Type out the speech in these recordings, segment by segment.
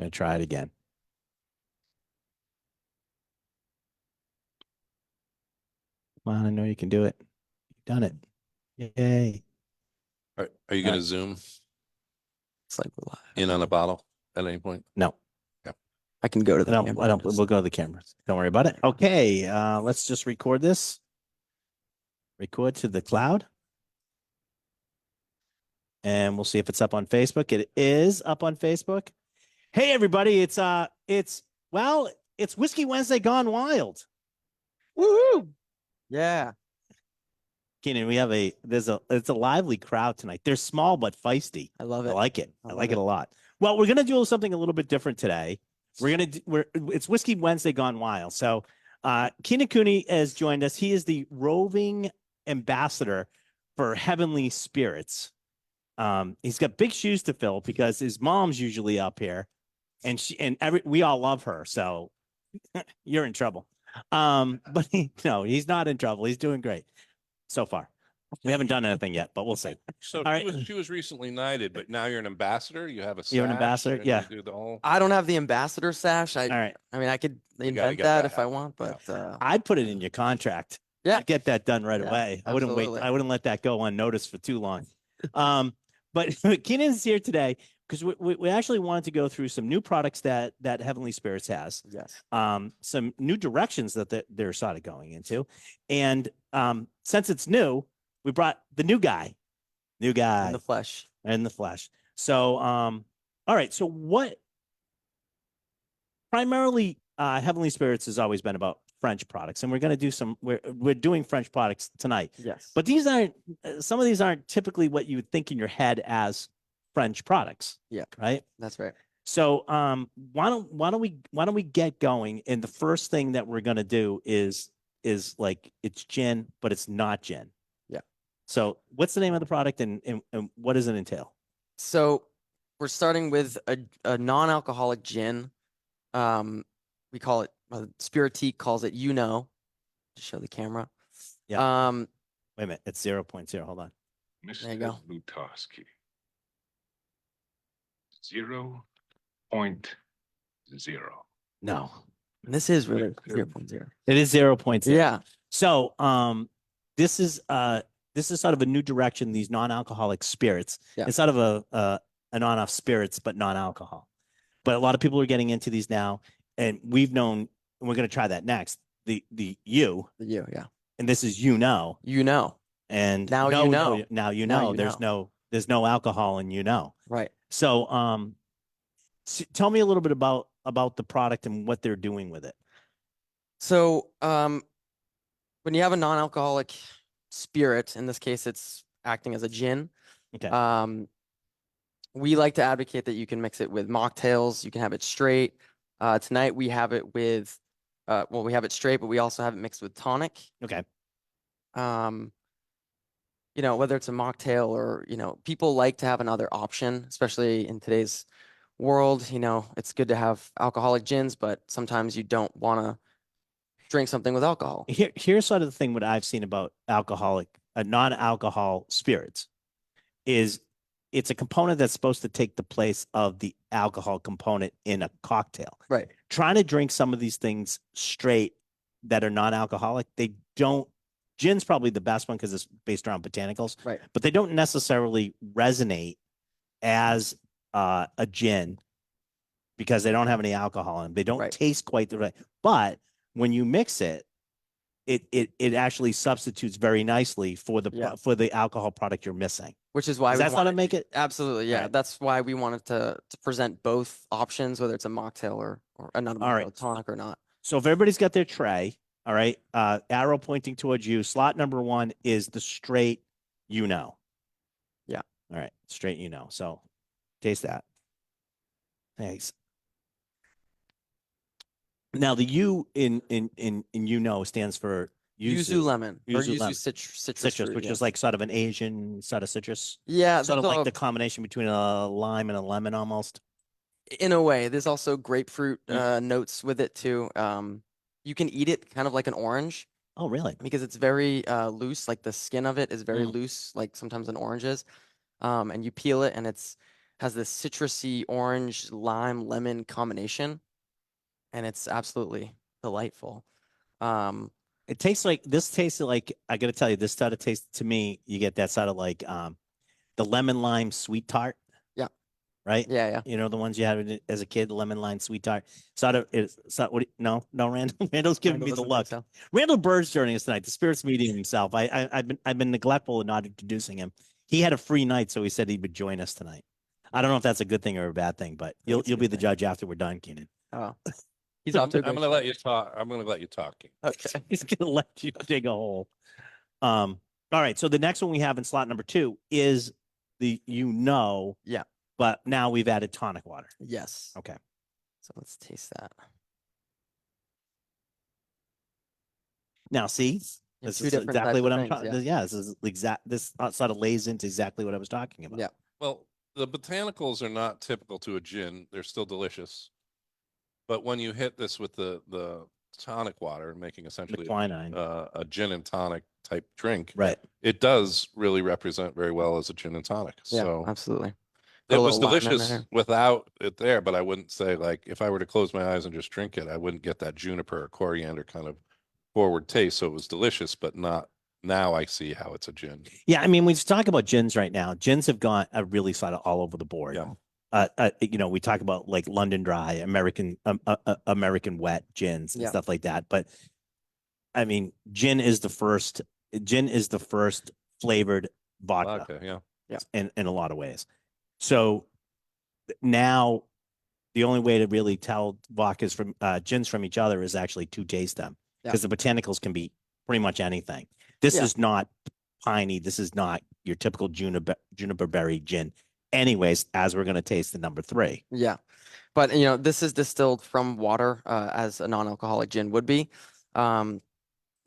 gonna try it again. Come on, I know you can do it. You've done it. Yay. Are you going to zoom It's like we're live. in on a bottle at any point? No. I can go to the I camera. don't, we'll go to the cameras. Don't worry about it. Okay, let's just record this. Record to the cloud. And we'll see if it's up on Facebook. It is up on Facebook. Hey everybody, it's Whiskey Wednesday gone wild. Woohoo! Yeah. Keenan, it's a lively crowd tonight. They're small but feisty. I love it. I like it. I love like it a lot. Well, we're gonna do something a little bit different today. It's Whiskey Wednesday gone wild. So Keenan Cooney has joined us. He is the roving ambassador for Heavenly Spirits. He's got big shoes to fill because his mom's usually up here, and we all love her. So you're in trouble. But no, he's not in trouble. He's doing great so far. We haven't done anything yet, but we'll see. So All right. she was recently knighted, but now you're an ambassador. You have a You're an sash, ambassador? and Yeah. you do the whole... I don't have the ambassador sash. All right. I mean, I could gotta invent get that that if I out. want, but I'd put it in your contract. Yeah. I'd get that done right Yeah, away. absolutely. I wouldn't let that go unnoticed for too long. But Keenan's here today because we actually wanted to go through some new products that Heavenly Spirits has. yes. Some new directions that they're sort of going into. And since it's new, we brought the new guy. In the flesh. In the flesh. So all right. So what primarily Heavenly Spirits has always been about French products, and we're going to do we're doing French products tonight. Yes. But some of these aren't typically what you would think in your head as French products. Yeah. Right. That's right. So why don't we get going? And the first thing that we're going to do is like it's gin, but it's not gin. Yeah. So what's the name of the product and what does it entail? So we're starting with a non-alcoholic gin. We call it Spiritique calls it You Know, to show the camera. Yeah. Wait a minute, it's 0.0. Hold on. Mr. There you go. Lutoski. 0.0. No, And this is really 0.0. it is 0.0. Yeah. So this is sort of a new direction. These non-alcoholic spirits. Yeah. It's sort of an on-off spirits, but non-alcohol. But a lot of people are getting into these now, and we're going to try that next. The you. The you, yeah. And this is You Know. You know. And Now no, you know. no, now you Now know. you There's know. no alcohol in You Know. Right. So tell me a little bit about the product and what they're doing with it. So when you have a non-alcoholic spirit, in this case it's acting as a gin. Okay. We like to advocate that you can mix it with mocktails, you can have it straight. Tonight we have it with we have it straight, but we also have it mixed with tonic. Okay. You know, whether it's a mocktail or, you know, people like to have another option, especially in today's world. You know, it's good to have alcoholic gins, but sometimes you don't want to drink something with alcohol. Here's sort of the thing what I've seen about non-alcohol spirits is it's a component that's supposed to take the place of the alcohol component in a cocktail. Right. Trying to drink some of these things straight that are non-alcoholic, they don't. Gin's probably the best one because it's based around botanicals. Right. But they don't necessarily resonate as a gin because they don't have any alcohol in them. They don't Right. taste quite the right. But when you mix it, it actually substitutes very nicely for the alcohol product you're missing. Which is why That's how to make it. Absolutely, yeah. Right. That's why we wanted to present both options, whether it's a mocktail or another All right. tonic or not. So if everybody's got their tray, all right, arrow pointing towards you. Slot number 1 is the straight You Know. Yeah. All right, straight You Know. So taste that. Thanks. Now the U in You Know stands for Yuzu lemon or Yuzu yuzu lemon. citrus Citrus, fruit, which yes. is like sort of an Asian sort of citrus. Yeah, Sort of there's like the combination between a lime and a lemon almost. in a way. There's also grapefruit notes with it too. You can eat it kind of like an orange Oh, really? because it's very loose. Like the skin of it is very Mm. loose, like sometimes an orange is. And you peel it, and it's has this citrusy orange, lime, lemon combination, and it's absolutely delightful. It tastes like this tasted like I gotta tell you, this started taste to me, you get that sort of like the lemon lime sweet tart. Yeah. Right? Yeah, yeah. You know, the ones you had as a kid, the lemon lime sweet tart. Sort of it's not what no, Randall. Randall's giving Randall me the doesn't look. think so. Randall Bird's joining us tonight, the spirits medium himself. I've been neglectful in not introducing him. He had a free night, so he said he would join us tonight. I don't know if that's a good thing or a bad thing, but it's a you'll be good the thing. judge after we're done, Keenan. Oh, he's off to a I'm great gonna let start. you talk. I'm gonna let you talk. Okay. He's gonna let you dig a hole. All right. So the next one we have in slot number 2 is the You Know. Yeah. But now we've added tonic water. Yes. Okay. So let's taste that. Now, see, Yeah, this two is different exactly types what of I'm things, talking. Yeah, this is exact. This sort of lays into exactly what I was talking about. Yeah. Well, the botanicals are not typical to a gin. They're still delicious. But when you hit this with the tonic water, making The essentially quinine. a gin and tonic type drink, Right. it does really represent very well as a gin and tonic. Yeah, So absolutely. Put it a was little lime in delicious there. without it there, but I wouldn't say like if I were to close my eyes and just drink it, I wouldn't get that juniper or coriander kind of forward taste. So it was delicious, but not now I see how it's a gin. Yeah, I mean, we talk about gins right now. Gins have gone really sort of all over the board. Yeah. You know, we talk about like London Dry, American wet gins and Yeah. stuff like that. But I mean, gin is the first. Gin is the first flavored vodka Vodka, yeah. in a lot of ways. So now the only way to really tell vodkas from gins from each other is actually to taste them Yeah. because the botanicals can be pretty much anything. This Yeah. is not piney. This is not your typical juniper berry gin. Anyways, as we're going to taste the number 3. Yeah. But you know, this is distilled from water, as a non-alcoholic gin would be.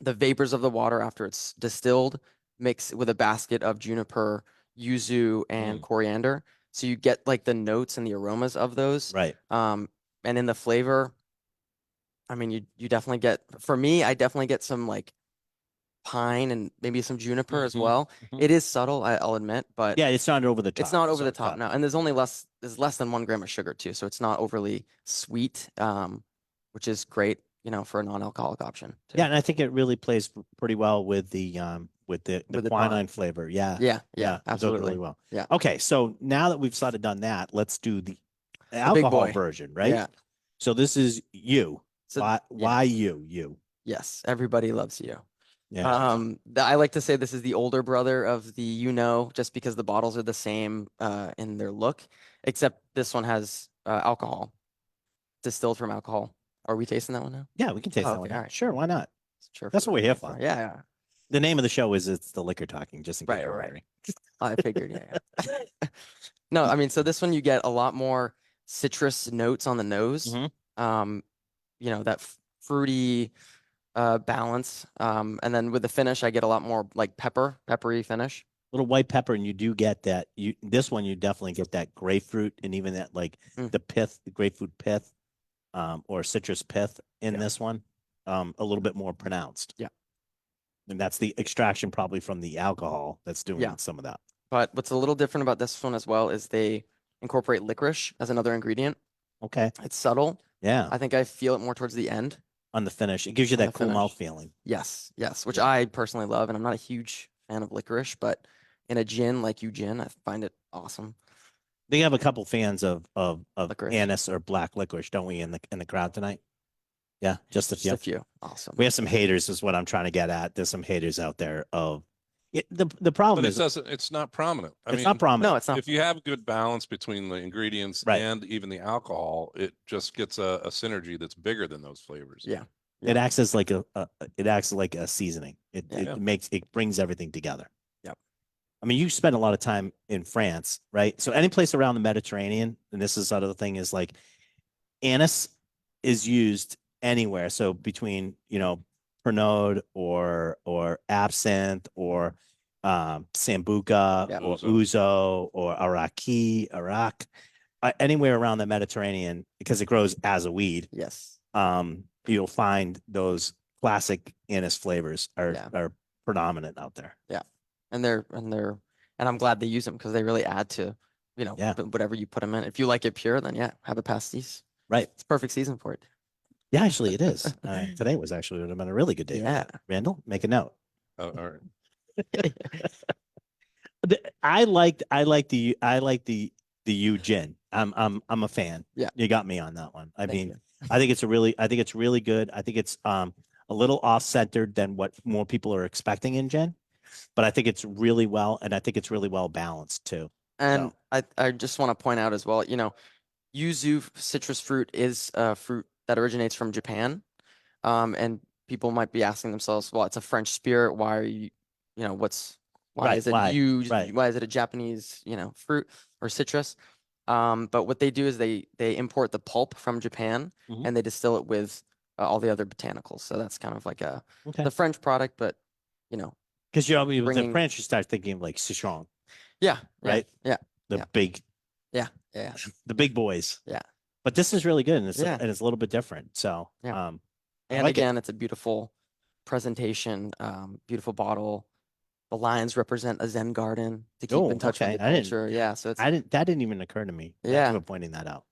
The vapors of the water after it's distilled mix with a basket of juniper, yuzu, and coriander. So you get like the notes and the aromas of those. Right. And in the flavor, I mean, you definitely get, for me, I definitely get some like pine and maybe some juniper as Mhm, well. mhm. It is subtle, I'll admit, but Yeah, it's not over the top. it's not over the So top now. And there's only there's less than 1 gram of sugar too. So it's not overly sweet, which is great, you know, for a non-alcoholic option. too. Yeah, and I think it really plays pretty well with the With the quinine tonic. flavor. Yeah. Yeah, It does absolutely. really well. Yeah. Okay, so now that we've sort of done that, let's do the big alcohol boy. version, right? Yeah. So this is you. So Why you? yes, everybody loves you. Yeah. I like to say this is the older brother of the You Know, just because the bottles are the same in their look, except this one has alcohol, distilled from alcohol. Are we tasting that one now? Yeah, we can taste Oh, that okay, one. all right. Sure, why not? Sure. That's what we're here for. Yeah, yeah. The name of the show is It's the Liquor Talking, just in case Right, you're right. wondering. I figured, yeah. No, I mean, so this one you get a lot more citrus notes on the nose. Mhm. You know, that fruity balance. And then with the finish, I get a lot more like peppery finish. Little white pepper, and you do get that. This one you definitely get that grapefruit and even that like the pith, the grapefruit pith, or citrus pith in this one, a little bit more pronounced. Yeah. And that's the extraction probably from the alcohol that's doing Yeah. some of that. But what's a little different about this one as well is they incorporate licorice as another ingredient. Okay. It's subtle. Yeah. I think I feel it more towards the end. On the finish, it gives you On that the cool mouth finish. feeling. Yes, which Yeah. I personally love, and I'm not a huge fan of licorice, but in a gin like Yu Gin, I find it awesome. They have a couple fans of Licorice. anise or black licorice, don't we, in the crowd tonight? Yeah, just a Just few. a few. Awesome. We have some haters, is what I'm trying to get at. There's some haters out there of the problem But is it's not prominent. I it's mean, not prominent. No, it's not. if you have good balance between the ingredients Right. and even the alcohol, it just gets a synergy that's bigger than those flavors. Yeah. It acts as like it acts like a seasoning. It Yeah. it brings everything together. Yep. I mean, you spend a lot of time in France, right? So any place around the Mediterranean, and this is sort of the thing, is like anise is used anywhere. So between, Pernod or absinthe or sambuca Yeah. or Ouzo. ouzo or arak, anywhere around the Mediterranean, because it grows as a weed. Yes. You'll find those classic anise flavors Yeah. are predominant out there. And I'm glad they use them because they really add to you know, Yeah. whatever you put them in. If you like it pure, then yeah, have a pastis. Right. It's perfect season for it. Yeah, actually, it is. Today would have been a really good day. for Yeah. that. Randall, make a note. Oh, all right. I like the Yu Gin. I'm a fan. Yeah. You got me on that one. I Thank mean, you. I think it's really good. I think it's a little off-centered than what more people are expecting in gin, but I think it's really well, and I think it's really well balanced too. And I just want to point out as well, you know, yuzu citrus fruit is a fruit that originates from Japan. And people might be asking themselves, well, it's a French spirit. Why are you, you know, why Right, is it why? used? Right. Why is it a Japanese, you know, fruit or citrus? But what they do is they import the pulp from Japan Mhm. and they distill it with all the other botanicals. So that's kind of like Okay. the French product, but you know, Because you always with the bringing- French, you start thinking of like Citron, yeah, right? Yeah. The Yeah. big, Yeah. the big boys. Yeah. But this is really good, and it's Yeah. a little bit different. So, Yeah. I And like it. again, it's a beautiful presentation, beautiful bottle. The lines represent a Zen garden to keep Oh, in touch okay. with the I didn't- culture. Yeah, so it's that didn't even occur to me. Thank Yeah. you for pointing that out.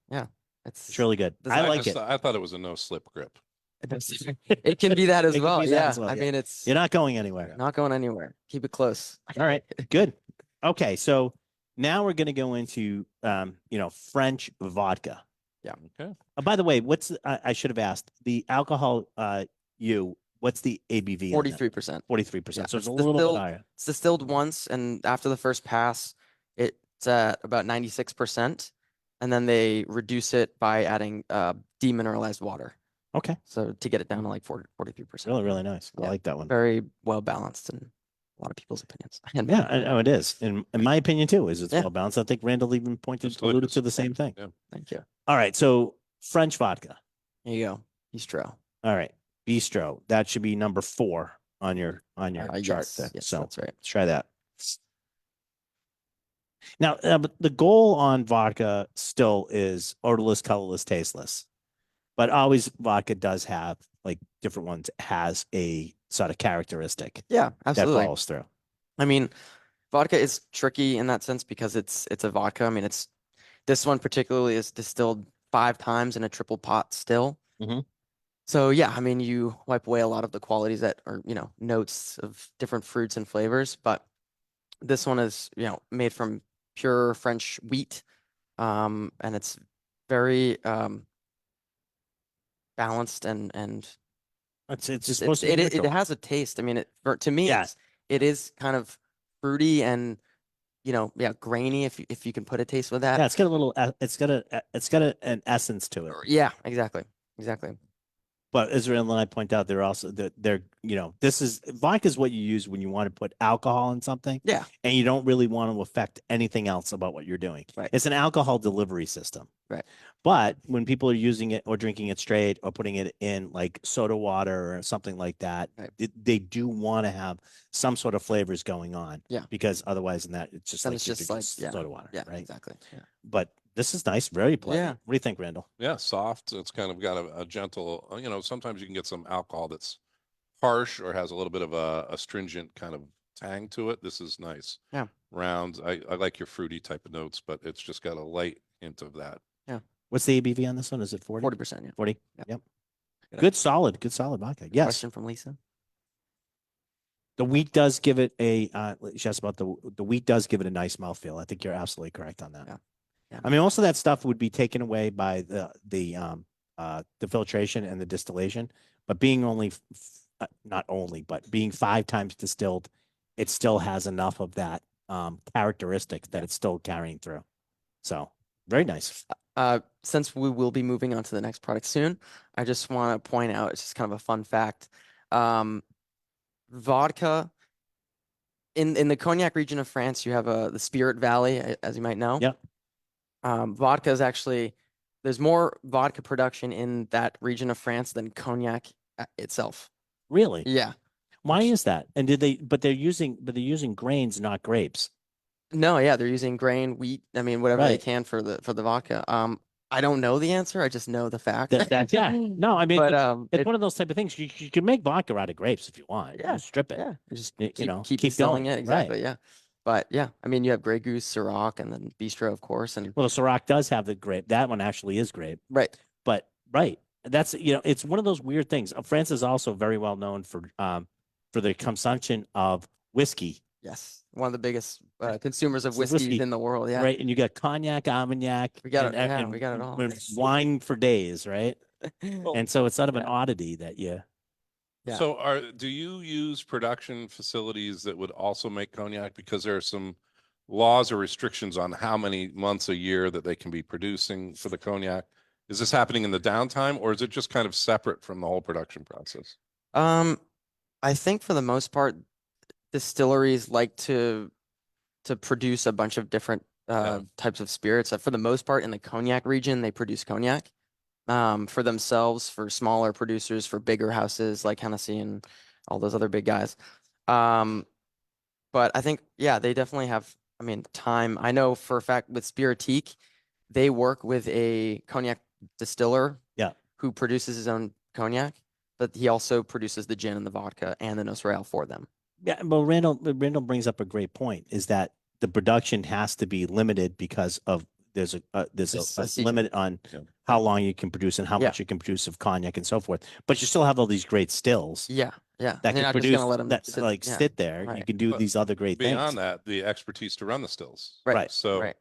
it's It's really good. Does I that- like it. I thought it was a no slip grip. it can be that as It can well. be that Yeah, as well, I yeah. mean it's You're not going anywhere. not going anywhere. Keep it close. All right, good. Okay, so now we're going to go into French vodka. Okay. By the way, I should have asked the alcohol what's the ABV? 43%. 43%. Yeah, So it's it's a little bit distilled- higher. It's distilled once, and after the first pass, it's at about 96%, and then they reduce it by adding demineralized water. Okay, So to get it down to like 43%. really, really nice. I Yeah. like that one. Very well balanced in a lot of people's opinions. And Yeah, I know it is. In my opinion too, is it's Yeah. well balanced. I think Randall even It's alluded delicious. to the same thing. Yeah. Thank you. All right, so French vodka. Here you go. Bistro. All right, Bistro. That should be number 4 on your chart. Yes, there. yes, So that's right. let's try that. Now, but the goal on vodka still is odorless, colorless, tasteless. But always vodka does have like different ones has a sort of characteristic Yeah, that absolutely. follows through. I mean, vodka is tricky in that sense because it's a vodka. I mean, this one particularly is distilled 5 times in a triple pot still. Mhm. So yeah, I mean, you wipe away a lot of the qualities that are, you know, notes of different fruits and flavors, but this one is, you know, made from pure French wheat. And it's very balanced and It's supposed to be it neutral. has a taste. I mean, to me, Yeah. it is kind of fruity and, you know, yeah, grainy if you can put a taste with that. Yeah, it's got a little. It's got an essence to it. Yeah, exactly. But Israel and I point out they're also they're this is vodka is what you use when you want to put alcohol in something. Yeah. And you don't really want to affect anything else about what you're doing. Right. It's an alcohol delivery system. Right. But when people are using it or drinking it straight or putting it in like soda water or something like that, Right. they do want to have some sort of flavors going on. Yeah. Because otherwise, in that it's just Then like it's you're just drinking like, yeah, soda water, Yeah, right? exactly. Yeah. But this is nice, very pleasant. Yeah. What do you think, Randall? Yeah, soft. It's kind of got a gentle, sometimes you can get some alcohol that's harsh or has a little bit of a astringent kind of tang to it. This is nice. Yeah. Round. I like your fruity type of notes, but it's just got a light hint of that. What's the ABV on this one? Is it 40? 40%. Yeah. 40? Yeah. Yep. Good. Good solid vodka. Yes. Question from Lisa. The wheat does give it a she asked about the wheat does give it a nice mouthfeel. I think you're absolutely correct on that. Yeah. Yeah. I mean, most of that stuff would be taken away by the filtration and the distillation, but being not only, but being 5 times distilled, it still has enough of that characteristic that it's still carrying through. So very nice. Since we will be moving on to the next product soon, I just want to point out, it's just kind of a fun fact. Vodka in the Cognac region of France, you have the Spirit Valley, as you might know. Yep. Vodka is actually, there's more vodka production in that region of France than Cognac itself. Really? Yeah. Why is that? And they're using grains, not grapes. No, yeah, they're using grain, wheat, I mean, whatever they Right. can for the vodka. I don't know the answer, I just know the fact. Yeah. No, I mean, But it's one of those type of things. You can make vodka out of grapes if you want. Yeah, Just strip it. yeah, you just You keep, know, keep keep distilling going. it. Exactly. Right. Yeah. But yeah, I mean, you have Grey Goose, Ciroc, and then Bistro, of course. And Well, the Ciroc does have the grape. That one actually is grape. right. But right, that's it's one of those weird things. France is also very well known for the consumption of whiskey. Yes. One of the biggest consumers of So whiskeys whiskey, in the world. Yeah. Right, and you got cognac, armagnac, We got and, it. Yeah, and, we got it all. and wine for days, right? And so it's sort of an Yeah. oddity that you. Yeah. So do you use production facilities that would also make cognac? Because there are some laws or restrictions on how many months a year that they can be producing for the cognac. Is this happening in the downtime, or is it just kind of separate from the whole production process? I think for the most part, distilleries like to produce a bunch of different types of spirits. For the most part, in the cognac region, they produce cognac for themselves, for smaller producers, for bigger houses like Hennessy and all those other big guys. But I think, yeah, they definitely have, I mean, time. I know for a fact with Spiritique, they work with a cognac distiller Yeah. who produces his own cognac, but he also produces the gin and the vodka and the Noces Royale for them. Yeah, well, Randall brings up a great point. Is that the production has to be limited because of there's a It's a secret. limit on Yeah. how long you can produce and how Yeah. much you can produce of cognac and so forth. But you still have all these great stills Yeah, yeah. that And you're can not just produce gonna let them that yeah, sit there. You right. can do But these other great Beyond things. that, the expertise to run the stills. Right. So, Right.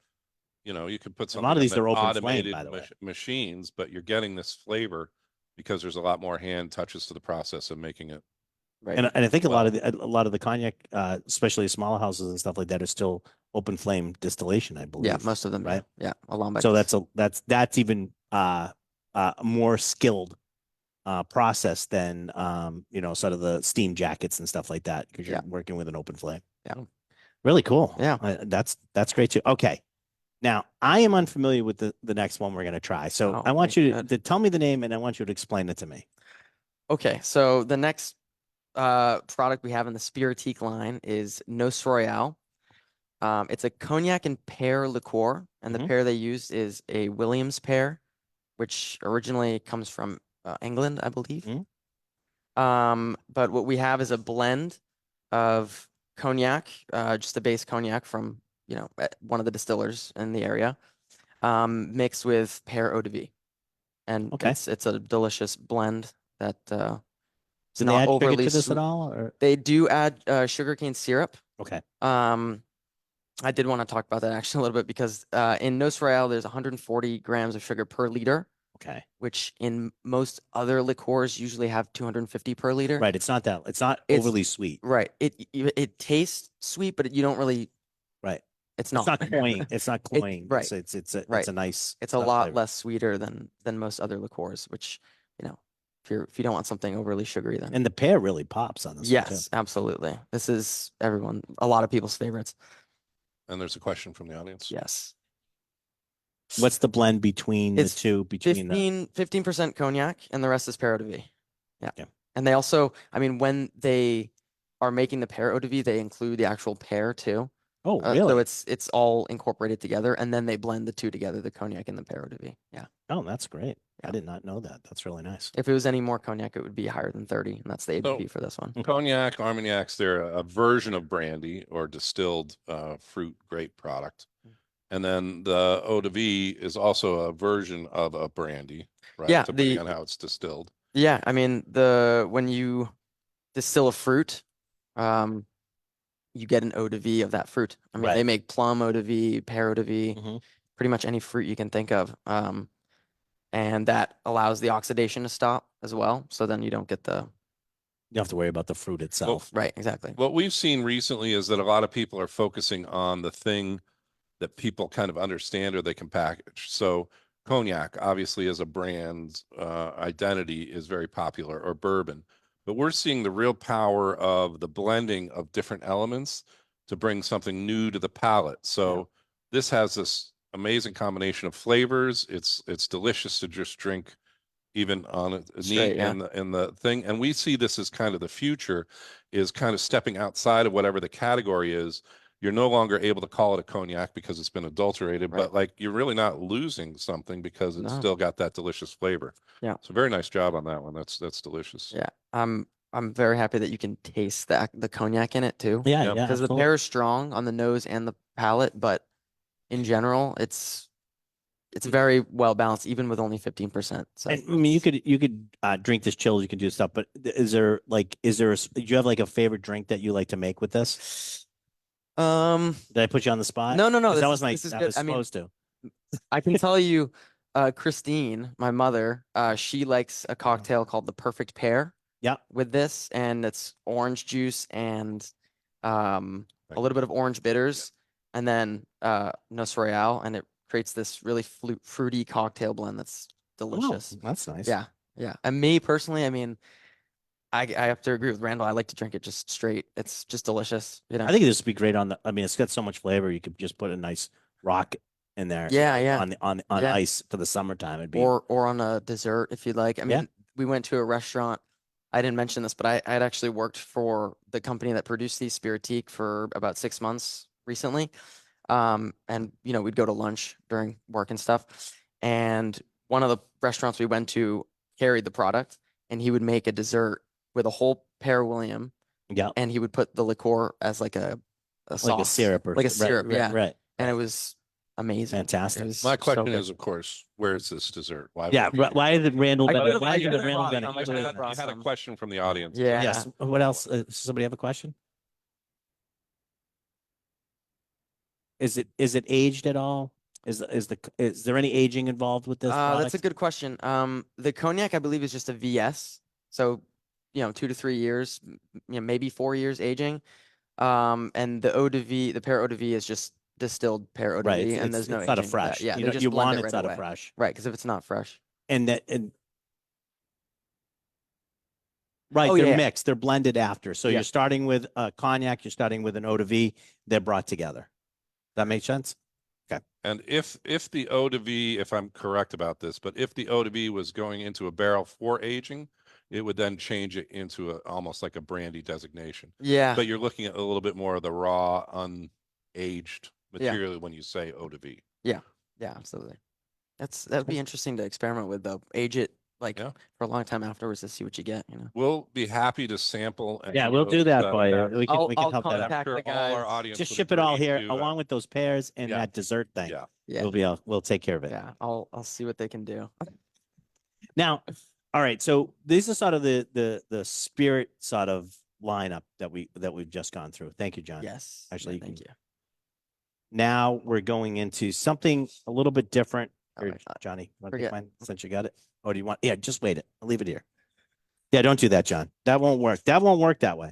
you could put A something lot of in these that are open flame, automated by the way. machines, but you're getting this flavor because there's a lot more hand touches to the process of making it. Right. And I think a lot Well- of the cognac, especially smaller houses and stuff like that, are still open flame distillation, I believe. Yeah, most of them. right? Yeah. Alambic. So that's even more skilled process than sort of the steam jackets and stuff like that because you're Yeah. working with an open flame. Yeah. Really cool. Yeah. That's great too. Okay. Now I am unfamiliar with the next one we're going to try. So Oh, I want okay, you good. to tell me the name and I want you to explain it to me. Okay, so the next product we have in the Spiritique line is Noces Royale. It's a cognac and pear liqueur, and the Mhm. pear they use is a Williams pear, which originally comes from England, I believe. Mhm. But what we have is a blend of cognac, just a base cognac from one of the distillers in the area, mixed with pear eau de vie, and Okay. it's a delicious blend that it's Do they not add sugar overly to this sweet. at all? Or They do add sugarcane syrup. okay. I did want to talk about that actually a little bit because in Noces Royale there's 140 grams of sugar per liter, Okay. which in most other liqueurs usually have 250 per liter. Right. It's not It's- overly sweet. Right. It tastes sweet, but you don't really. Right. It's It's not. not cloying. It's not cloying. right. It's a Right. nice. It's a lot flavor. less sweeter than most other liqueurs, which if you don't want something overly sugary, then And the pear really pops on this one too. yes, absolutely. This is a lot of people's favorites. And there's a question from the audience. Yes. What's the blend between It's the two? Between the 15% cognac and the rest is pear eau de vie. Yeah. Yeah. And they also, I mean, when they are making the pear eau de vie, they include the actual pear too. oh So really? it's all incorporated together, and then they blend the two together, the cognac and the pear eau de vie. Yeah. Oh, that's great. I Yeah. did not know that. That's really nice. If it was any more cognac, it would be higher than 30, and that's the ABV for this one. Cognac, Armagnacs, they're a version of brandy or distilled fruit grape product. And then the eau de vie is also a version of a brandy, right? Yeah, Depending on how it's distilled. Yeah, I mean when you distill a fruit, you get an eau de vie of that fruit. I mean, they Right. make plum eau de vie, pear eau de vie, Mhm. pretty much any fruit you can think of. And that allows the oxidation to stop as well. So then you don't get the You don't have to worry about the fruit itself. right, exactly. What we've seen recently is that a lot of people are focusing on the thing that people kind of understand or they can package. So cognac, obviously, as a brand identity, is very popular, or bourbon. But we're seeing the real power of the blending of different elements to bring something new to the palate. So this has this amazing combination of flavors. It's delicious to just drink even on a Straight, neat yeah. in the thing. And we see this as kind of the future, is kind of stepping outside of whatever the category is. You're no longer able to call it a cognac because it's been adulterated, Right. but like you're really not losing something because it's No. still got that delicious flavor. Yeah. So very nice job on that one. That's delicious. Yeah. I'm very happy that you can taste the cognac in it too. Yeah, Yep. yeah. Because the absolutely. pear is strong on the nose and the palate, but in general, it's very well balanced, even with only 15%. So And I mean, you could drink this chilled. You can do stuff, but is there do you have like a favorite drink that you like to make with this? Did I put you on the spot? no, no, no. 'Cause This is that good. was I mean, supposed to. I can tell you, Christine, my mother, she likes a cocktail called the Perfect Pear Yeah. with this, and it's orange juice and a little bit of orange bitters, and then Noce Royale, and it creates this really fruity cocktail blend that's delicious. Oh, that's nice. Yeah, yeah. And me personally, I mean, I have to agree with Randall. I like to drink it just straight. It's just delicious, you know. I think this would be great on the. I mean, it's got so much flavor. You could just put a nice rock in there. Yeah, yeah. On Yeah. ice for the summertime. It'd be Or on a dessert if you'd like. I Yeah. mean, we went to a restaurant. I didn't mention this, but I had actually worked for the company that produced these Spiritique for about 6 months recently. And you know, we'd go to lunch during work and stuff. And one of the restaurants we went to carried the product, and he would make a dessert with a whole pear William, yeah, and he would put the liqueur as like a sauce, like a syrup or like a right, syrup, right, yeah. right. And it was amazing. Fantastic. It was My so question good. is, of course, where is this dessert? Why? Yeah. Why is it Randall? I Bennett? could've- Why I is it could've Randall brought- Bennett? I You could've brought had a some. question from the audience. Yeah. Yes. What else? Somebody have a question? Is it aged at all? Is there any aging involved with this product? That's a good question. The cognac, I believe, is just a VS. So, 2 to 3 years, maybe 4 years aging. And the eau de vie, the pear eau de vie is just distilled pear eau de Right. vie, and there's no it's not a aging with that. fresh. Yeah, you they know, just you blend want it it's right not away. a fresh. Right, because if it's not fresh. And right, Oh, they're yeah. mixed. They're blended after. So Yeah. you're starting with cognac. You're starting with an eau de vie. They're brought together. That makes sense. And if the eau de vie, if I'm correct about this, but if the eau de vie was going into a barrel for aging, it would then change it into almost like a brandy designation. Yeah. But you're looking at a little bit more of the raw, unaged Yeah. material when you say eau de vie. Yeah, absolutely. That would be interesting to experiment with, though. Age it Yeah. for a long time afterwards to see what you get, We'll be happy to sample. And Yeah, we'll do that for you. We can I'll help that out. I'm contact sure the all our guys. audience Just would ship it all agree here to, along with those pears and yeah. that dessert thing. Yeah. Yeah. We'll take care of it. Yeah, I'll see what they can do. Now, all right. So this is sort of the spirit sort of lineup that we've just gone through. Thank you, John. Yes. Actually, thank you. Now we're going into something a little bit different. Oh, Here, my God. Johnny, want to take Forget. mine since you got it? Or do you want? Yeah, just wait it. I'll leave it here. Yeah, don't do that, John. That won't work. That won't work that way.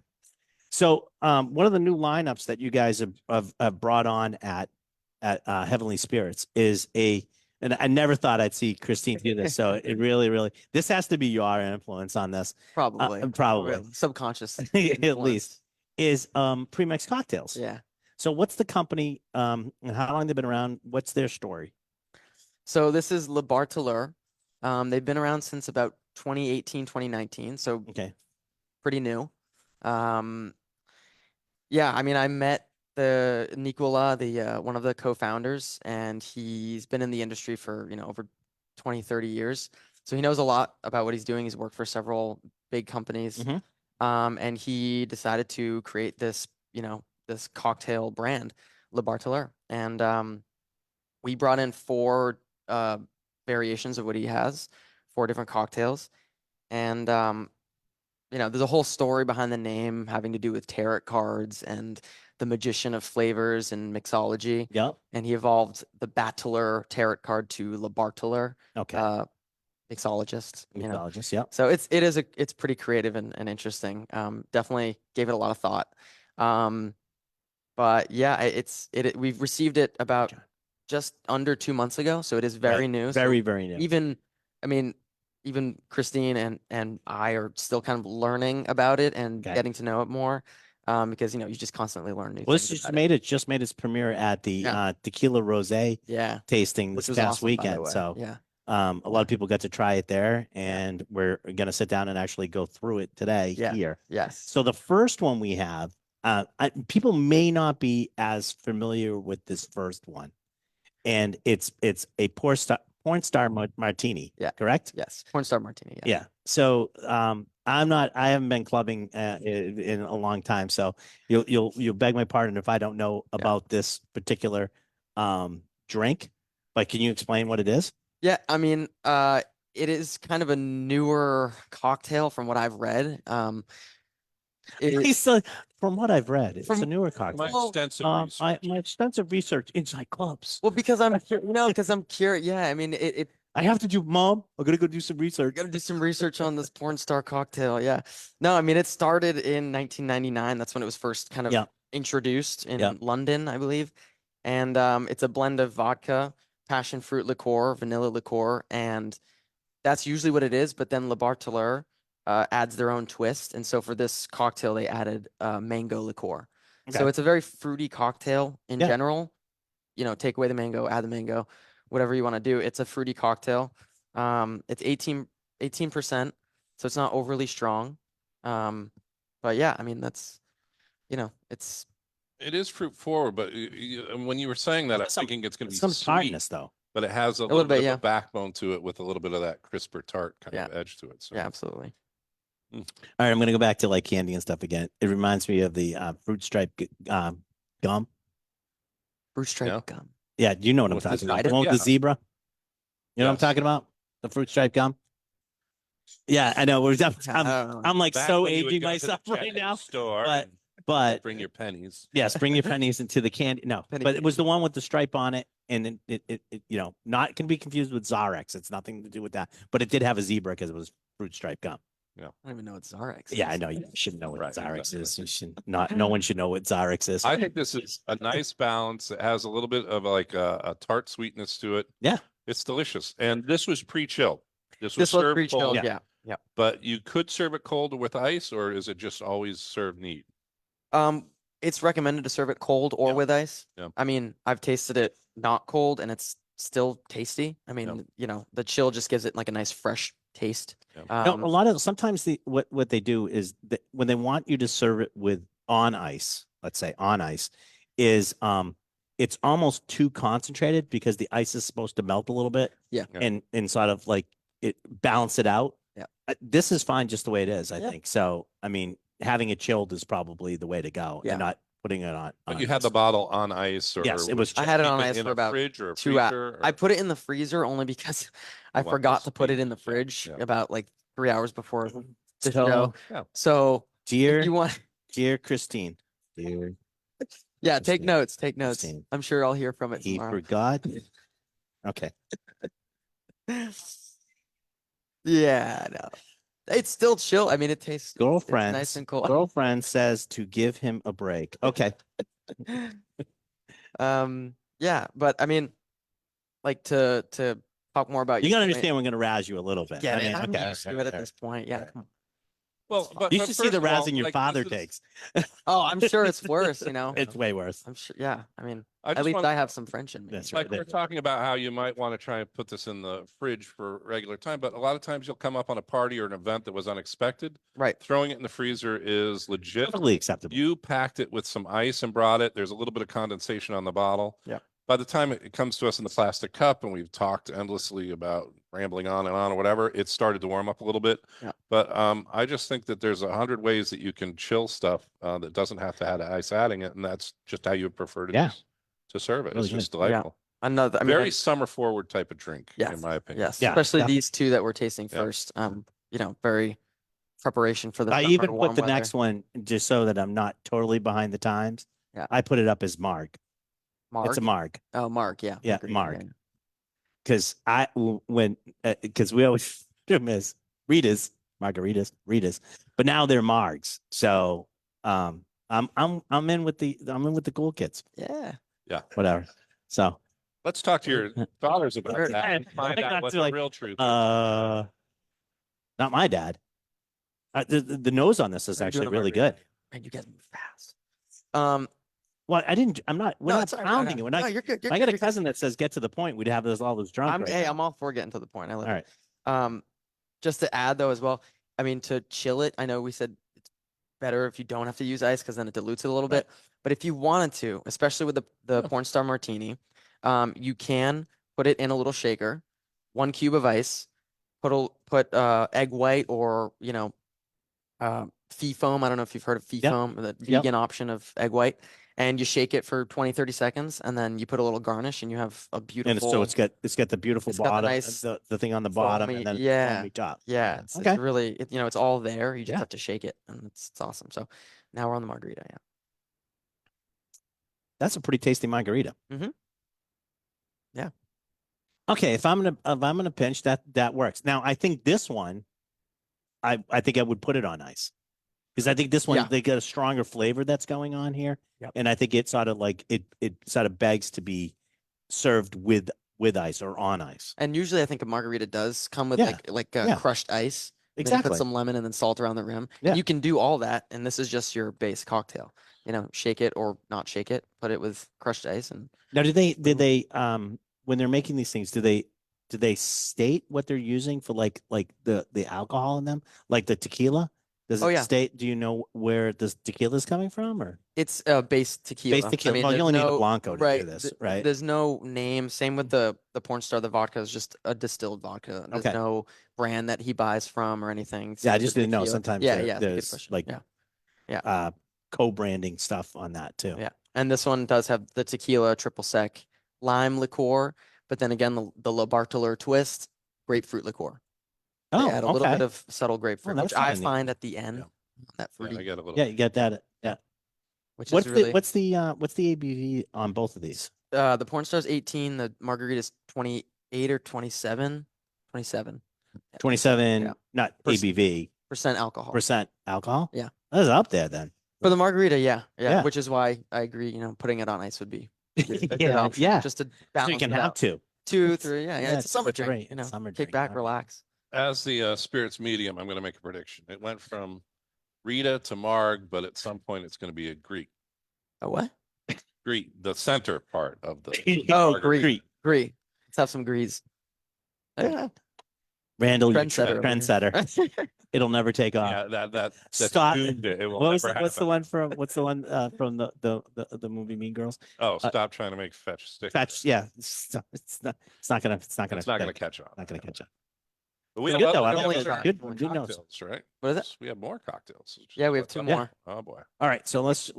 So, one of the new lineups that you guys have brought on at Heavenly Spirits is and I never thought I'd see Christine do this. So it really, this has to be your influence on this. Probably. Probably. Subconscious. At influence. least is pre-mixed cocktails. Yeah. So what's the company and how long they've been around? What's their story? So this is Le Barteleur. They've been around since about 2018, 2019. So Okay. pretty new. Yeah, I mean, I met the Nicola, one of the co-founders, and he's been in the industry for, over 20, 30 years. So he knows a lot about what he's doing. He's worked for several big companies. Mhm. And he decided to create this, this cocktail brand, Le Barteleur. And we brought in 4 variations of what he has, 4 different cocktails. And there's a whole story behind the name having to do with tarot cards and the magician of flavors and mixology. Yep. And he evolved the Barteleur tarot card to Le Barteleur, Okay. mixologist. Mixologist. Yep. So it's pretty creative and interesting. Definitely gave it a lot of thought. But yeah, we've received it about just under 2 months ago, so it is very new. So Very, very new. even Christine and I are still kind of learning about it and Okay. getting to know it more, because you just constantly learn new Well, things. this about it. just made its premiere at the Yeah. Tequila Rosé Yeah, tasting which this was past awesome, by the weekend. way. So yeah, a lot of people got to try it there, and we're gonna sit down and actually go through it today Yeah. here. yes, So the first one we have, people may not be as familiar with this first one, and it's a Pornstar Martini. Yeah. Correct. Yes, Pornstar Martini. Yeah. Yeah. So I haven't been clubbing in a long time. So you'll beg my pardon if I don't know about this particular drink. But can you explain what it is? Yeah, I mean, it is kind of a newer cocktail from what I've read. He's, from what I've read, it's From- a newer My cocktail. extensive My research. extensive research inside clubs. well, because I'm because I'm curious. Yeah, I mean, it I have to do, Mom. I'm gonna go do some research. got to do some research on this porn star cocktail. Yeah. No, I mean, it started in 1999. That's when it was first kind of Yeah. introduced in Yeah. London, I believe. And it's a blend of vodka, passion fruit liqueur, vanilla liqueur, and that's usually what it is. But then Le Barteleur adds their own twist. And so for this cocktail, they added mango liqueur. So Okay. it's a very fruity cocktail in Yeah. general. You know, take away the mango, add the mango, whatever you want to do. It's a fruity cocktail. It's 18%, so it's not overly strong. But yeah, I mean, that's, it's It is fruit forward, but when you were saying that, I'm Some- thinking it's going to be Some sweet, tartness though. but it has a little little bit bit, of yeah. a backbone to it with a little bit of that crisper tart kind Yeah. of edge to it. So yeah, absolutely. All right, I'm gonna go back to like candy and stuff again. It reminds me of the fruit stripe gum. Fruit stripe Yeah. gum. Yeah, do you know what I'm With the talking about? zebra? The one with the Yeah. zebra. You know what I'm Yes. talking about? The fruit stripe gum. Yeah, I know. I don't know. I'm like Back so when you would aging go to the myself right candy now. store but- and But bring your pennies. yes, bring your pennies into the candy. No, Penny but it was the one with the stripe on it, and it not can be confused with Zarex. It's nothing to do with that. But it did have a zebra because it was fruit stripe gum. I don't even know what Zarex Yeah, I is. know you should know what Right, Zarex exactly. is. You should not. No one should know what Zarex is. I think this is a nice balance. It has a little bit of like a tart sweetness to it. Yeah. It's delicious. And this was pre-chilled. This was This was served pre-chilled. cold, Yeah. Yeah. but you could serve it cold with ice, or is it just always served neat? It's recommended to serve it cold or Yeah. with ice. Yeah. I mean, I've tasted it not cold and it's still tasty. I mean, the chill just gives it like a nice fresh taste. Yeah. No, a lot of sometimes what they do is that when they want you to serve it with on ice, let's say on ice, is it's almost too concentrated because the ice is supposed to melt a little bit. Yeah. Yeah. And sort of like it balance it out. Yeah. This is fine just the way it is, I Yeah. think. So I mean, having it chilled is probably the way to go, Yeah. and not putting it on. But you had the bottle on ice, or Yes, it would was- you I had it keep on ice in for a about fridge or a 2 hours. freezer, I or- put it in the freezer only because I want forgot this to put it to in the be- fridge yeah. about like 3 hours before the So, show. Yeah. So dear, if you want, dear Christine, dear, yeah, take Christine, notes, take notes. Christine. I'm sure I'll hear from it he tomorrow. forgot. Okay. Yeah, no, it's still chill. I mean, it tastes it's Girlfriend, nice and cold. girlfriend says to give him a break. Okay. Yeah, but I mean, like to talk more about You your gotta point- understand we're gonna razz you a little bit. Yeah, I mean, I'm okay. used to it at this point. Yeah. come on. Well, but You but should see the first of all, razzing your like, father this is- takes. Oh, I'm sure it's worse. You know, It's way worse. I'm sure. Yeah, I mean, I at just least wanna- I have some French in me. That's Like right. we're talking about how you might want to try and put this in the fridge for regular time, but a lot of times you'll come up on a party or an event that was unexpected. Right. Throwing it in the freezer is legit. Totally acceptable. You packed it with some ice and brought it. There's a little bit of condensation on the bottle. Yeah. By the time it comes to us in the plastic cup and we've talked endlessly about rambling on and on or whatever, it started to warm up a little bit. Yeah. But I just think that there's 100 ways that you can chill stuff that doesn't have to have ice adding it, and that's just how you would prefer to Yeah. to serve it. Really It's just good. Yeah. delightful. Another, I mean, Very summer forward type of drink, Yes. in my opinion. yes, Yeah, especially yeah. these two that we're tasting Yeah. first. Very preparation for the I summer even warm put the weather. next one just so that I'm not totally behind the times. Yeah. I put it up as Marg. Mark. It's a Marg Oh, Mark. Yeah. Yeah, agreed, Mark. because because we always do miss Ritas, margaritas, Ritas, but now they're Margs. So I'm in with the cool kids. Yeah. Whatever. So Let's talk to your daughters about Sure. that and find I out got what to, the like, real truth is. not my dad. The nose on this is Are you actually doing a really margarita? good. Man, you guys move fast. Well, I'm not. We're No, not it's all right, pounding okay. it. We're No, not. you're good. I got a cousin that says get to the point. We'd have all those drunk. right now. I'm all for getting to the point. I love All it. right. Just to add though as well, I mean, to chill it, I know we said it's better if you don't have to use ice because then it dilutes it a little Right. bit. But if you wanted to, especially with the Pornstar Martini, you can put it in a little shaker 1 cube of ice, put egg white or, fee foam. I don't know if you've heard of fee Yep. foam, the Yep. vegan option of egg white, and you shake it for 20, 30 seconds, and then you put a little garnish and you have a beautiful. And so it's got the beautiful It's got the bottom, nice the thing on the bottom, foamy- and then yeah, foamy top. Yeah, it's Okay. really, it's all there. You just Yeah. have to shake it, and it's awesome. So now we're on the margarita. Yeah. That's a pretty tasty margarita. Mhm. Yeah. Okay, if I'm gonna pinch, that works. Now I think this one, I think I would put it on ice, because I think this one Yeah. they got a stronger flavor that's going on here, Yep. and I think it sort of like it sort of begs to be served with ice or on ice. And usually I think a margarita does come with Yeah. like Yeah. crushed ice. Then you Exactly. put some lemon and then salt around the rim. Yeah. And you can do all that, and this is just your base cocktail. Shake it or not shake it, put it with crushed ice, and Now, did they when they're making these things, do they state what they're using for like the alcohol in them, like the tequila? Does Oh, it yeah. state? Do you know where this tequila is coming from, or it's base tequila. base tequila? Well, you there's only need a no- blanco to do this, right? There's no name. Same with the Pornstar. The vodka is just a distilled vodka. There's Okay. no brand that he buys from or anything. Yeah, I Same just with didn't know. tequila. Sometimes Yeah, there- yeah, it's a good there's question. like Yeah. co-branding stuff on that too. Yeah. And this one does have the tequila, triple sec, lime liqueur, but then again, the Le Barteleur twist, grapefruit liqueur. They Oh, add a little okay. bit of subtle grapefruit, that's which I kinda neat. find at the end, Yeah. that Yeah, I fruity, get a little. Yeah, you get that. Yeah. which What's is really, what's the ABV on both of these? the Pornstar's 18, the Margarita's 28 or 27, 27. Yeah, 27, Yeah. not Perc- ABV, percent alcohol. percent alcohol. Yeah. That's up there then. For the margarita, yeah, Yeah. which is why I agree, putting it on ice would be a good Yeah, option, yeah. just to So balance you can it have out. two. 2, It's- 3, yeah, yeah, it's a summer it's drink, great. Summer kick drink, back, all right. relax. As the spirits medium, I'm going to make a prediction. It went from Rita to Marg, but at some point it's going to be a Greek. A what? Greek, the center part of the. Oh, margarita. Greek. Greek. Let's have some grease. Yeah. Randall, you're Trendsetter over here. trendsetter. It'll never take off. Yeah, that's Stop. doomed. It will What was never what's the happen. one from from the movie Mean Girls? Oh, stop trying to make fetch stick. Fetch, yeah. It's not gonna It's not going to catch on. not gonna catch up. But we It's have good though. I other- only we have try. other Good- more good notes. cocktails, right? What is it? We have more cocktails. Yeah, we have 2 Yeah. more. Oh boy. All right, so let's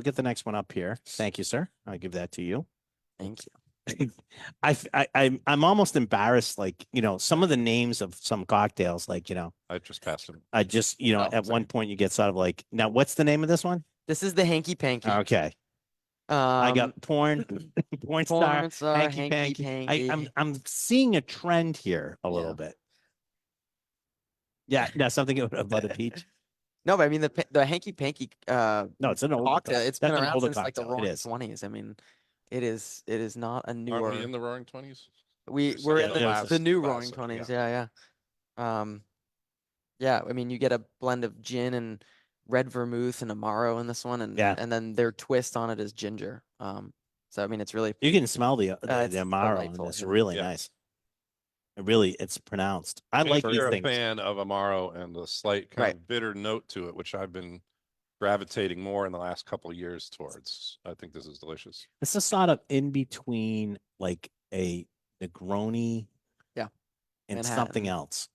get the next one up here. Thank you, sir. I'll give that to you. Thank you. I'm almost embarrassed. Like, some of the names of some cocktails, like, I just passed him. I just, Oh, at sorry. one point you get sort of like, now what's the name of this one? This is the Hanky Panky. Okay. I got porn star, hanky panky. I'm seeing a trend here a little bit. Yeah, something about a peach. No, but I mean the Hanky Panky No, it's an old cocktail. It's been that's an around older since like the cocktail. It Roaring is. 20s. I mean, it is not a newer. Aren't we in the Roaring 20s? We're in Yeah, the the new classic, Roaring 20s. yeah. Yeah. Yeah. I mean, you get a blend of gin and red vermouth and amaro in this one, and Yeah. and then their twist on it is ginger. So I mean, it's really You can smell the it's amaro on delightful, this. yeah. Really Yeah. nice. It's pronounced. I like If these you're a things. fan of Amaro and the slight kind Right. of bitter note to it, which I've been gravitating more in the last couple of years towards. I think this is delicious. It's a sort of in between like a Negroni, Yeah. and Manhattan. something else.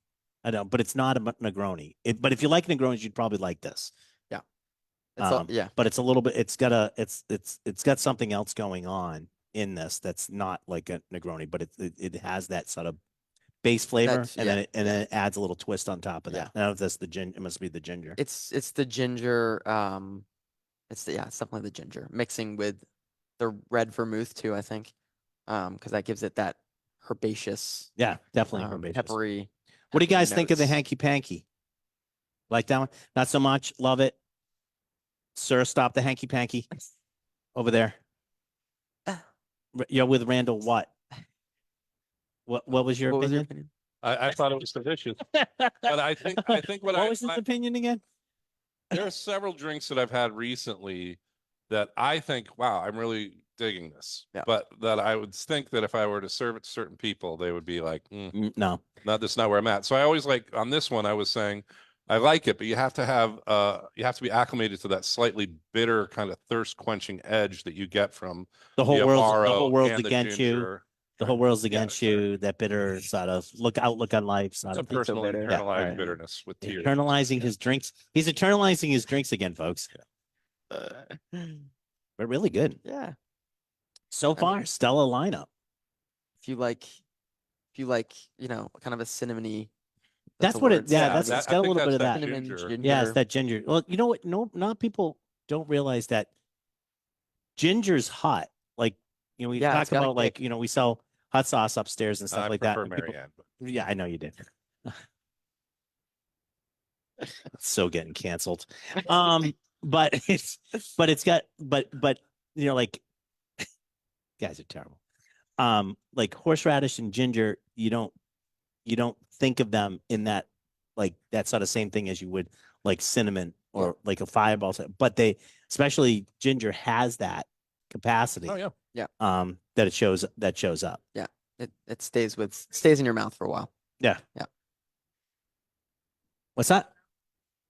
I know, but it's not a Negroni. But if you like Negronis, you'd probably like this. it's yeah. But it's a little bit. It's got something else going on in this that's not like a Negroni, but it has that sort of base flavor, That's- and yeah, then it adds a little twist on top of that. Yeah. I don't know if that's the gin. It must be the ginger. It's the ginger. It's definitely the ginger mixing with the red vermouth too. I think, because that gives it that herbaceous, Yeah, definitely herbaceous. peppery. What do you guys peppery think of the notes. hanky panky? Like that one? Not so much. Love it. Sir, stop the hanky panky over there. You're with Randall. What? What was your What was your opinion? opinion? I thought it was delicious, but I think what was his opinion again? there are several drinks that I've had recently that I think, wow, I'm really digging this. Yeah. But that I would think that if I were to serve it to certain people, they would be like, No. this is not where I'm at. So I always like on this one, I was saying I like it, but you have to be acclimated to that slightly bitter kind of thirst quenching edge that you get from The whole the world's Amaro the whole world's and the against you. ginger. the whole world's against you, that bitter sort of outlook on life. Sort It's a of personal bitter. Yeah, internalized alright. bitterness with tears. internalizing his drinks. He's internalizing his drinks again, folks. But really good. Yeah. So far, stellar lineup. If you like, kind of a cinnamony. That's a what word, it- yeah, cinnamony. that's- it's got a little bit of that. Cinnamon, ginger. ginger. Yeah, it's that ginger. Well, you know what? No, not people don't realize that ginger's hot. Like, we Yeah, talk it's got a about like, we sell hot sauce upstairs and stuff I like that. prefer and people- Marianne. Yeah, I know you did. So getting canceled. But it's got like guys are terrible. Like horseradish and ginger, you don't think of them in that like that sort of same thing as you would like cinnamon or like a fireball, but especially ginger has that capacity. Oh yeah. That shows up. It stays in your mouth for a while. Yeah. Yeah. What's that?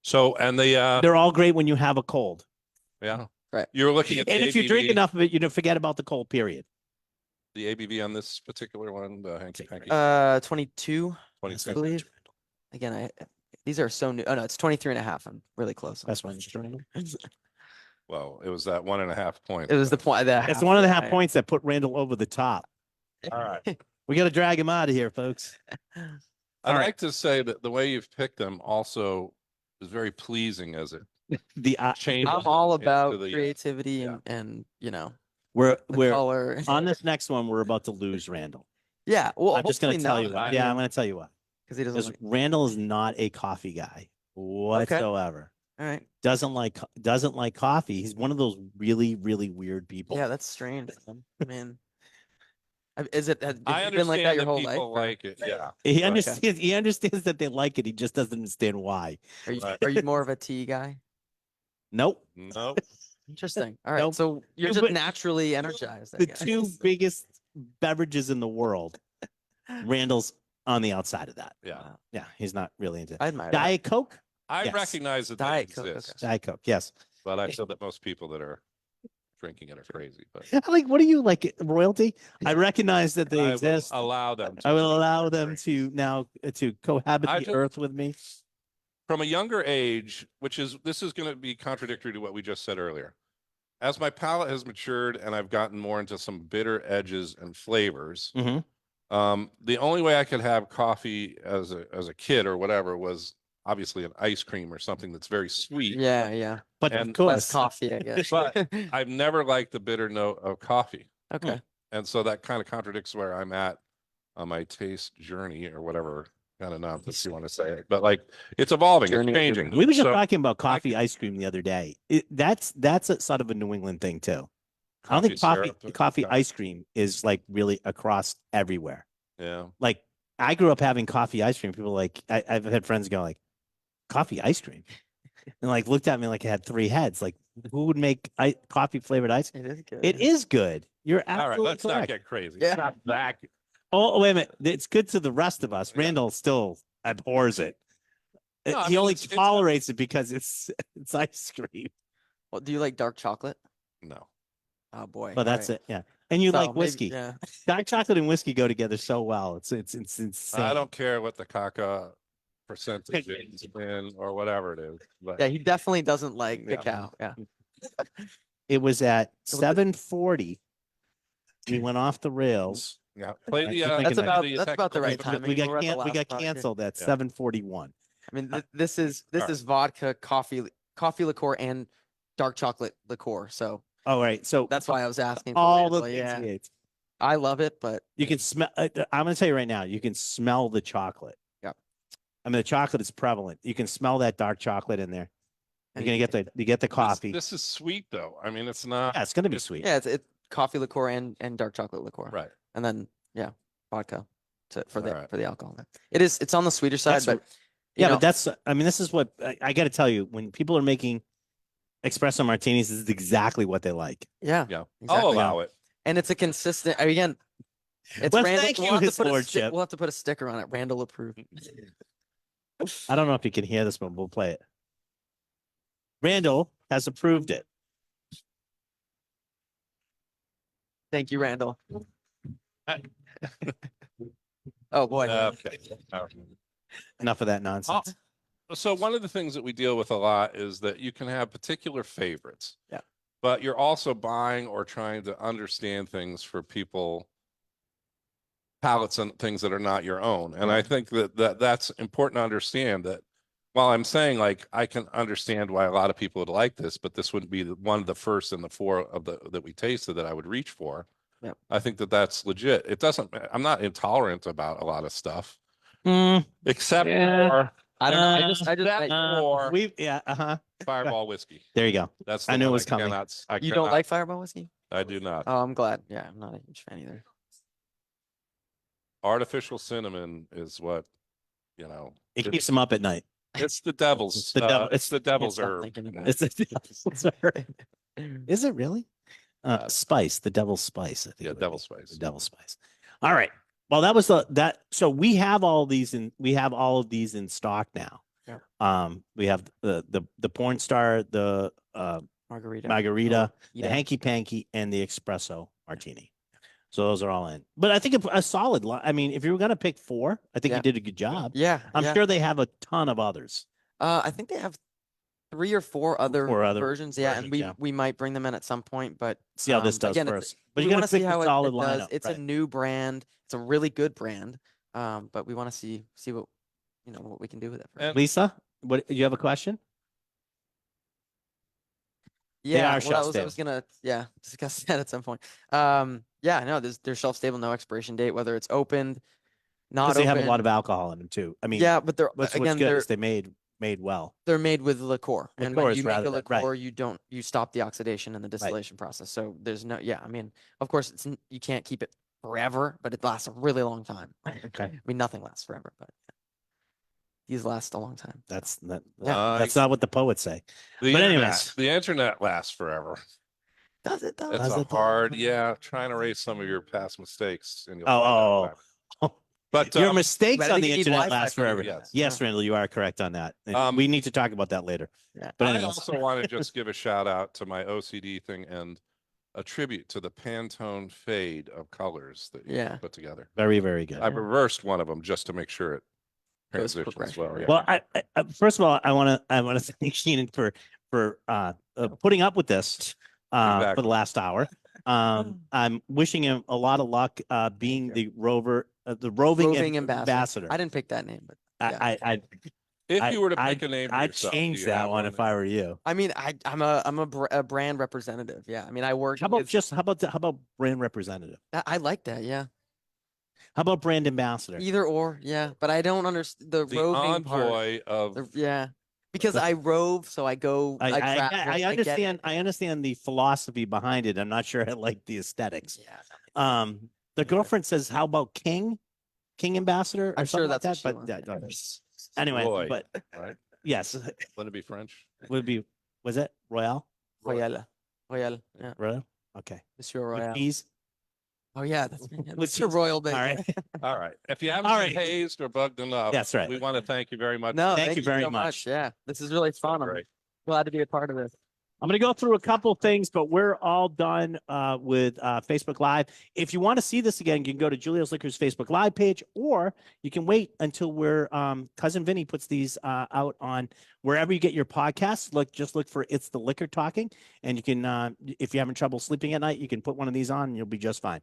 So and the They're all great when you have a cold. yeah. Right. You were looking at And the if you drink ABV enough of it, you don't forget about the cold period. the ABV on this particular one, the Hanky. 22, 26. I believe. Again, these are so new. Oh no, it's 23 and a half. I'm really close. That's one. It's Well, it was that 1.5 point. It was the point that one and a half points that put Randall over the top. All right. We got to drag him out of here, folks. I'd All right. like to say that the way you've picked them also is very pleasing as it The changes. I'm all into about the, creativity yeah. and we're the color. on this next one. We're about to lose Randall. Yeah, well, I'm just going to tell you why. Yeah, I'm going to tell you why. because he doesn't. Because Randall is not a coffee guy whatsoever. All right. Doesn't like coffee. He's one of those really, really weird people. Yeah, that's strange. I mean, is it? Have I you understand been like that your whole people life? or like it. Yeah. He Okay. understands. He understands that they like it. He just doesn't understand why. Are you Right. are you more of a tea guy? Nope. No. Interesting. All right, Nope. so you're Yeah, just but naturally energized. I The guess. two biggest beverages in the world. Randall's on the outside of that. Yeah. Wow. Yeah, he's not really into I admire that. Diet Coke. I Yes. recognize that they Diet Coke, exist, okay. Diet Coke. Yes. but I feel that most people that are drinking it are crazy. But Like, what are you like royalty? I recognize that they I will exist. allow them. I will drink allow their them drinks. to now to cohabit I the just- earth with me. From a younger age, this is going to be contradictory to what we just said earlier. As my palate has matured and I've gotten more into some bitter edges and flavors, Mm-hmm. the only way I could have coffee as a kid or whatever was obviously an ice cream or something that's very sweet. Yeah, yeah. But And of Less course, coffee, I guess. But I've never liked the bitter note of coffee. Okay. And so that kind of contradicts where I'm at on my taste journey or whatever kind of nonsense you want to say it. But like it's evolving, Journey it's of your- changing. we were just So- talking about coffee ice cream the other day. That's a sort of a New England thing too. I don't think syrup, coffee okay. ice cream is like really across everywhere. Yeah. Like I grew up having coffee ice cream. People like I've had friends go like, coffee ice cream, and like looked at me like I had three heads. Like who would make coffee flavored ice? It is good. It is good. You're All right, absolutely let's not correct. get crazy. Yeah. It's not that. Oh wait a minute, it's good to the rest of us. Yeah. Randall still abhors it. No, I He mean, only it's- tolerates it because it's ice cream. Well, do you like dark chocolate? No. Oh boy. But that's All it. Yeah, and you So like maybe- whiskey. Yeah. Dark chocolate and whiskey go together so well. It's insane. I don't care what the caca percentage is in or whatever it is. But Yeah, he definitely doesn't like Yeah. cacao. Yeah. It was at was- 7:40. We went off the rails. yeah, play the. That's That's about the that's about the right technical- timing. We got We're at the we last got part here. canceled at Yeah. 7:41. I mean, this is Alright. vodka, coffee liqueur, and dark chocolate liqueur. So All right, so that's why I was asking. For all the Randall, things yeah, he ate. I love it, but You can smell. I'm going to tell you right now. You can smell the chocolate. Yeah. I mean, the chocolate is prevalent. You can smell that dark chocolate in there. You're and gonna get the coffee. This is sweet though. I mean, it's not Yeah, it's gonna be it's- sweet. yeah, it's coffee liqueur and dark chocolate liqueur, right. and then vodka for the Alright. for the alcohol. It's on the sweeter side, That's but you Yeah, know, but that's. I mean, this is what I got to tell you. When people are making espresso martinis, this is exactly what they like. yeah, Yeah. exactly. I'll allow it. And it's a consistent. Again, it's Well, Randall. thank we'll you, have to His put a Lordship. we'll have to put a sticker on it. Randall approved. I don't know if you can hear this, but we'll play it. Randall has approved it. Thank you, Randall. Oh, boy. Okay. All right. Enough of that nonsense. So one of the things that we deal with a lot is that you can have particular favorites. Yeah. But you're also buying or trying to understand things for people, palettes and things that are not your own. And I think that's important to understand that while I'm saying like I can understand why a lot of people would like this, but this wouldn't be one of the first in the four of the that we tasted that I would reach for. Yep. I think that that's legit. It doesn't, I'm not intolerant about a lot of stuff, Mm, except Yeah. for I don't know. I just, that or yeah. Fireball whiskey. There you go. That's I the knew it one was coming. I you don't cannot- like Fireball whiskey? I do not. Oh, I'm glad. Yeah, I'm not a huge fan either. Artificial cinnamon is what, you know, It keeps them up at night. it's the devil's, It's the devil- it's the devil's stop herb. thinking about It's Is it really? Spice, the devil's spice. I think Yeah, it would devil's be. spice. The devil's spice. All right. Well, that was that. So we have all these we have all of these in stock now. Yeah. We have the Pornstar, the Margarita. Margarita, Eat the it. Hanky Panky, and the Espresso Martini. So those are all in. But I think a solid line. I mean, if you were gonna pick four, I think Yeah. you did a good job. Yeah. I'm yeah. sure they have a ton of others. I think they have 3 or 4 other, versions. Yeah, and versions, yeah. we might bring them in at some point, but See how this does again, first. But we you gotta want to see pick the how it solid does. lineup, It's right. a new brand. It's a really good brand. But we want to see what what we can do with it. First. And- Lisa, what you have a question? Yeah, are well, shelf I was gonna discuss that at some point. Yeah, no, they're shelf stable, no expiration date, whether it's opened, not Because they open. have a lot of alcohol in them too. I mean, yeah, but they're what's again good they're is they made well. they're made with liqueur, and Liqueur when is you make rather a than- right. liqueur, you stop the oxidation and the distillation process. So there's no, I mean, of course, you can't keep it forever, but it lasts a really long time. Okay. I mean, nothing lasts forever, but these last a long time. That's not, Yeah. that's not what the poets say. The But internet- anyways. the internet lasts forever. Does it though? It's Does a it though? hard, trying to erase some of your past mistakes. And you'll Oh, find out oh, why. oh. But Your mistakes but I on think the you need internet Wi-Fi last for the forever. internet. Yes, Yeah. Randall, you are correct on that. And Um, we need to talk about that later. Yeah. But I anyways, also want to just give a shout out to my OCD thing and a tribute to the Pantone fade of colors that you Yeah. put together. very, very good. I reversed one of them just to make sure it Goes transitions progression, well. yeah. Yeah. Well, I first of all, I want to thank Keenan for putting up with this for the last hour. I'm wishing him a lot of luck being the roving ambassador. I didn't pick that name, but yeah. If you were to pick a name, for I'd yourself, do change you that have one if I were you. I mean, I'm a brand representative. Yeah, I mean, I work. How about with- how about brand representative? I like that. Yeah, How about brand ambassador? either or. Yeah, but I don't understand the the roving part. envoy of Yeah, because I rove, so I go. I travel, get it. understand. I understand the philosophy behind it. I'm not sure I like the aesthetics. Yeah, The girlfriend says, "How about King ambassador?" or I'm sure something like that's that. what But she wants. anyway, Roy, but right? yes, Wouldn't it be French? would be. Was it Royale? Royal, yeah, Royale. Okay. Monsieur With Royal. cheese. Oh yeah, that's With Monsieur cheese. Royal. All Baby. right. All right. If you haven't All been right. hazed or bugged enough, That's right. we want to thank you very much. No, Thank you very so much. Yeah, this is really fun. I'm Great. glad to be a part of this. I'm going to go through a couple things, but we're all done with Facebook Live. If you want to see this again, you can go to Julio's Liquors Facebook Live page, or you can wait until we're Cousin Vinny puts these out on wherever you get your podcasts. Just look for It's the Liquor Talking, and you can, if you're having trouble sleeping at night, you can put one of these on, and you'll be just fine.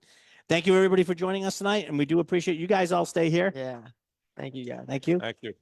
Thank you, everybody, for joining us tonight, and we do appreciate you guys all stay here. Yeah, thank you guys. Thank you. Thank you.